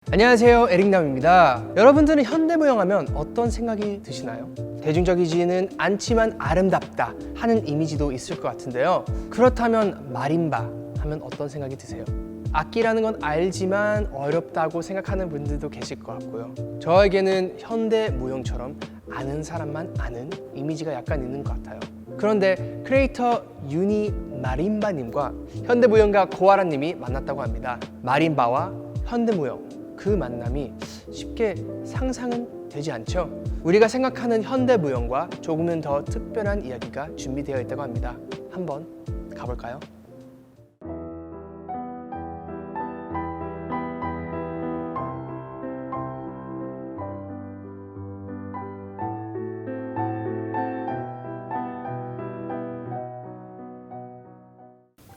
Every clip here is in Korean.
안녕하세요, 에릭남입니다. 여러분들은 현대무용하면 어떤 생각이 드시나요? 대중적이지는 않지만 아름답다 하는 이미지도 있을 것 같은데요. 그렇다면 마림바 하면 어떤 생각이 드세요? 악기라는 건 알지만 어렵다고 생각하는 분들도 계실 것 같고요. 저에게는 현대무용처럼 아는 사람만 아는 이미지가 약간 있는 것 같아요. 그런데 크리에이터 유니 마림바님과 현대무용가 고아라님이 만났다고 합니다. 마림바와 현대무용, 그 만남이 쉽게 상상은 되지 않죠? 우리가 생각하는 현대무용과 조금은 더 특별한 이야기가 준비되어 있다고 합니다. 한번 가볼까요?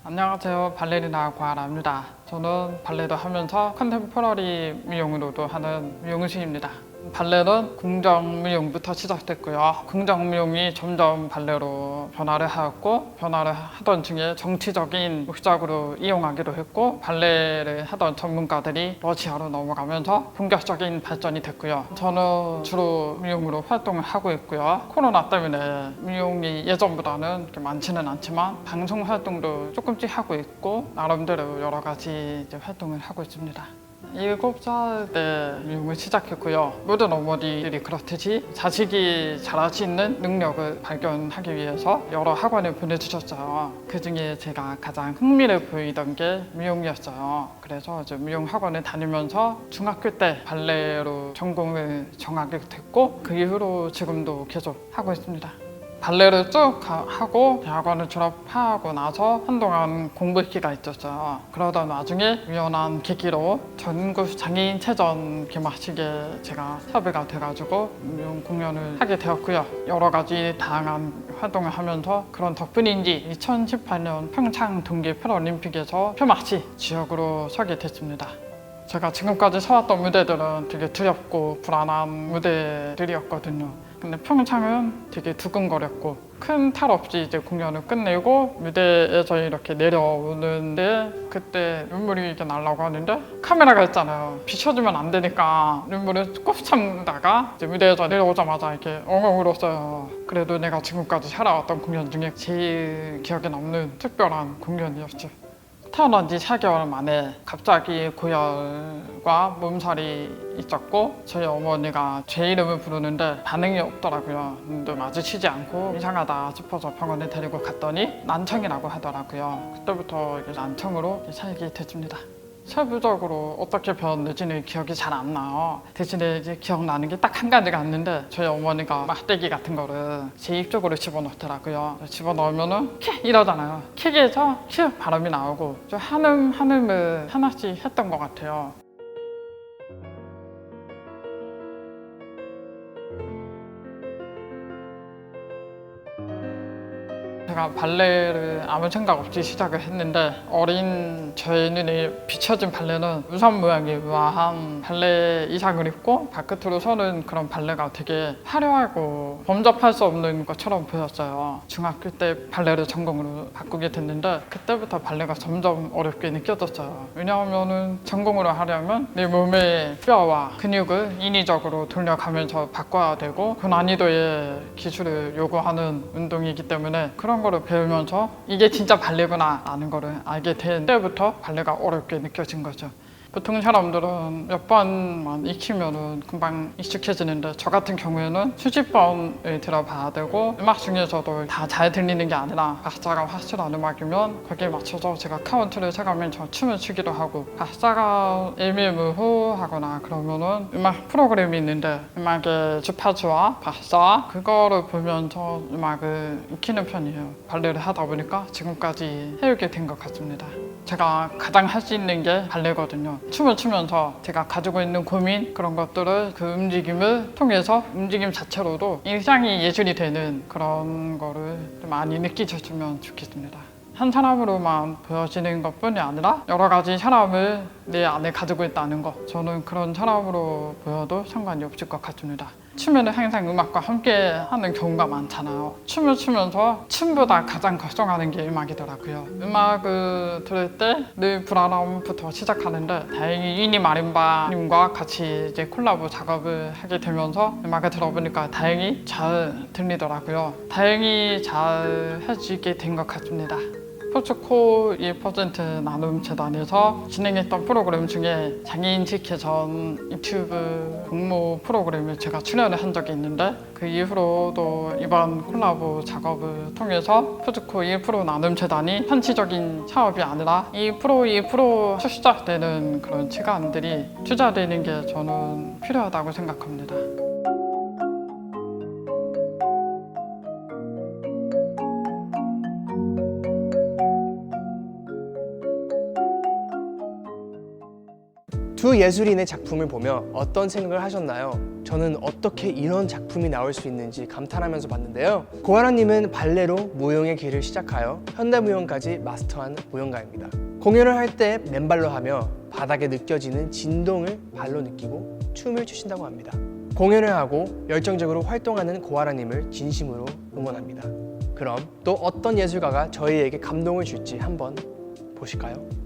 안녕하세요. 발레리나 고아라입니다. 저는 발레도 하면서 컨템포러리 미용으로도 하는 미용의식입니다. 발레는 궁정미용부터 시작됐고요. 궁정미용이 점점 발레로 변화를 하였고, 변화를 하던 중에 정치적인 목적으로 이용하기도 했고, 발레를 하던 전문가들이 러시아로 넘어가면서 본격적인 발전이 됐고요. 저는 주로 미용으로 활동을 하고 있고요. 코로나 때문에 미용이 예전보다는 그렇게 많지는 않지만 방송 활동도 조금씩 하고 있고, 나름대로 여러 가지 활동을 하고 있습니다. 7살 때 미용을 시작했고요. 모든 어머니들이 그렇듯이 자식이 잘할 수 있는 능력을 발견하기 위해서 여러 학원을 보내주셨어요. 그 중에 제가 가장 흥미를 보이던 게 미용이었어요. 그래서 이제 미용 학원을 다니면서 중학교 때 발레로 전공을 정하게 됐고, 그 이후로 지금도 계속 하고 있습니다. 발레를 쭉 하고 대학원을 졸업하고 나서 한동안 공부기가 있었어요. 그러던 와중에 우연한 계기로 전국 장애인체전 개막식에 제가 섭외가 돼가지고 미용 공연을 하게 되었고요. 여러 가지 다양한 활동을 하면서 그런 덕분인지 2018년 평창 동계 패럴림픽에서 표막시 지역으로 서게 됐습니다. 제가 지금까지 서왔던 무대들은 되게 두렵고 불안한 무대들이었거든요. 근데 평창은 되게 두근거렸고 큰 탈 없이 이제 공연을 끝내고 무대에서 이렇게 내려오는데 그때 눈물이 이렇게 나려고 하는데 카메라가 있잖아요. 비춰주면 안 되니까 눈물을 꼭 참다가 이제 무대에서 내려오자마자 이렇게 엉엉 울었어요. 그래도 내가 지금까지 살아왔던 공연 중에 제일 기억에 남는 특별한 공연이었죠. 태어난 지 4개월 만에 갑자기 고열과 몸살이 있었고 저희 어머니가 제 이름을 부르는데 반응이 없더라고요. 눈도 마주치지 않고 이상하다 싶어서 병원에 데리고 갔더니 난청이라고 하더라고요. 그때부터 난청으로 살게 됐습니다. 세부적으로 어떻게 배웠는지는 기억이 잘 안 나요. 대신에 이제 기억나는 게 딱 한 가지가 있는데 저희 어머니가 막대기 같은 거를 제 입 쪽으로 집어넣더라고요. 집어넣으면은 킥 이러잖아요. 킥에서 킥 발음이 나오고 좀 한음을 하나씩 했던 것 같아요. 제가 발레를 아무 생각 없이 시작을 했는데 어린 저의 눈에 비춰진 발레는 우산 모양의 우아한 발레 의상을 입고 발끝으로 서는 그런 발레가 되게 화려하고 범접할 수 없는 것처럼 보였어요. 중학교 때 발레를 전공으로 바꾸게 됐는데 그때부터 발레가 점점 어렵게 느껴졌어요. 왜냐하면 전공으로 하려면 내 몸의 뼈와 근육을 인위적으로 돌려가면서 바꿔야 되고 그 난이도의 기술을 요구하는 운동이기 때문에 그런 거를 배우면서 이게 진짜 발레구나 라는 거를 알게 된 때부터 발레가 어렵게 느껴진 거죠. 보통 사람들은 몇 번만 익히면 금방 익숙해지는데 저 같은 경우에는 수십 번을 들어봐야 되고 음악 중에서도 다 잘 들리는 게 아니라 박자가 확실한 음악이면 거기에 맞춰서 제가 카운트를 세가면서 춤을 추기도 하고 박자가 애매모호하거나 그러면은 음악 프로그램이 있는데 음악의 주파수와 박자 그거를 보면서 음악을 익히는 편이에요. 발레를 하다 보니까 지금까지 해오게 된 것 같습니다. 제가 가장 할 수 있는 게 발레거든요. 춤을 추면서 제가 가지고 있는 고민 그런 것들을 그 움직임을 통해서 움직임 자체로도 일상이 예술이 되는 그런 거를 좀 많이 느끼셨으면 좋겠습니다. 한 사람으로만 보여지는 것뿐이 아니라 여러 가지 사람을 내 안에 가지고 있다는 거 저는 그런 사람으로 보여도 상관이 없을 것 같습니다. 춤에는 항상 음악과 함께 하는 경우가 많잖아요. 춤을 추면서 춤보다 가장 걱정하는 게 음악이더라고요. 음악을 들을 때 늘 불안함부터 시작하는데 다행히 이니 마림바님과 같이 이제 콜라보 작업을 하게 되면서 음악을 들어보니까 다행히 잘 들리더라고요. 다행히 잘 해지게 된 것 같습니다. 포츠코 1% 나눔 재단에서 진행했던 프로그램 중에 장애인 직회전 유튜브 공모 프로그램에 제가 출연을 한 적이 있는데 그 이후로도 이번 콜라보 작업을 통해서 포츠코 1% 나눔 재단이 한시적인 사업이 아니라 1% 투자되는 그런 시간들이 투자되는 게 저는 필요하다고 생각합니다. 두 예술인의 작품을 보며 어떤 생각을 하셨나요? 저는 어떻게 이런 작품이 나올 수 있는지 감탄하면서 봤는데요. 고아라님은 발레로 무용의 길을 시작하여 현대무용까지 마스터한 무용가입니다. 공연을 할 때 맨발로 하며 바닥에 느껴지는 진동을 발로 느끼고 춤을 추신다고 합니다. 공연을 하고 열정적으로 활동하는 고아라님을 진심으로 응원합니다. 그럼 또 어떤 예술가가 저희에게 감동을 줄지 한번 보실까요?